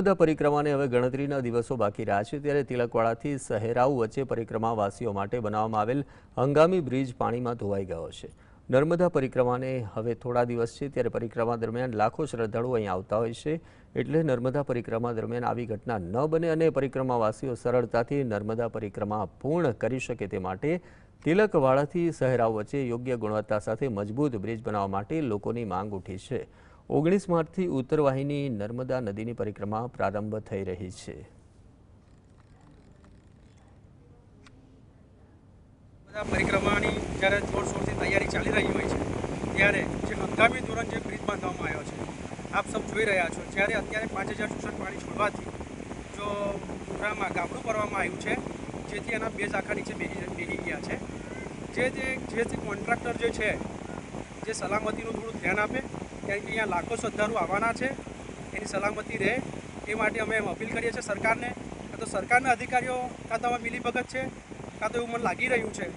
નર્મદા પરિક્રમાને હવે ગણતરીના દિવસો બાકી રહ્યા છે ત્યારે તિલકવાડાથી સહેરાઉ વચ્ચે પરિક્રમાવાસીઓ માટે બનાવવામાં આવેલ હંગામી બ્રિજ પાણીમાં ધોવાઈ ગયો છે। નર્મદા પરિક્રમાને હવે થોડા દિવસ છે ત્યારે પરિક્રમા દરમિયાન લાખો શ્રદ્ધાળુઓ અહીં આવતા હોય છે, એટલે નર્મદા પરિક્રમા દરમિયાન આવી ઘટના ન બને અને પરિક્રમાવાસીઓ સરળતાથી નર્મદા પરિક્રમા પૂર્ણ કરી શકે તે માટે તિલકવાડાથી સહેરાઉ વચ્ચે યોગ્ય ગુણવત્તા સાથે મજબૂત બ્રિજ બનાવવા માટે લોકોની માંગ ઉઠી છે। 19 માર્ચથી ઉત્તરવાહિની નર્મદા નદીની પરિક્રમા પ્રારંભ થઈ રહી છે। પરિક્રમાની જ્યારે જોરશોરથી તૈયારી ચાલી રહી હોય છે ત્યારે જે હંગામી ધોરણ જે બ્રિજ બાંધવામાં આવ્યો છે આપ સૌ જોઈ રહ્યા છો। જ્યારે અત્યારે 5000 ક્યુસેક પાણી છોડવાથી જો પૂરામાં ગાબડું કરવામાં આવ્યું છે, જેથી એના બેઝ આખા નીચે બેસી ગયા છે। જે કોન્ટ્રાક્ટર જે છે જે સલામતીનું થોડું ધ્યાન આપે, કારણ કે અહીંયા લાખો શ્રદ્ધાળુ આવવાના છે, એની સલામતી રહે એ માટે અમે અપીલ કરીએ છીએ સરકારને। કાં તો સરકારના અધિકારીઓ કાં તો આમાં મિલીભગત છે, કાં તો એવું મને લાગી રહ્યું છે।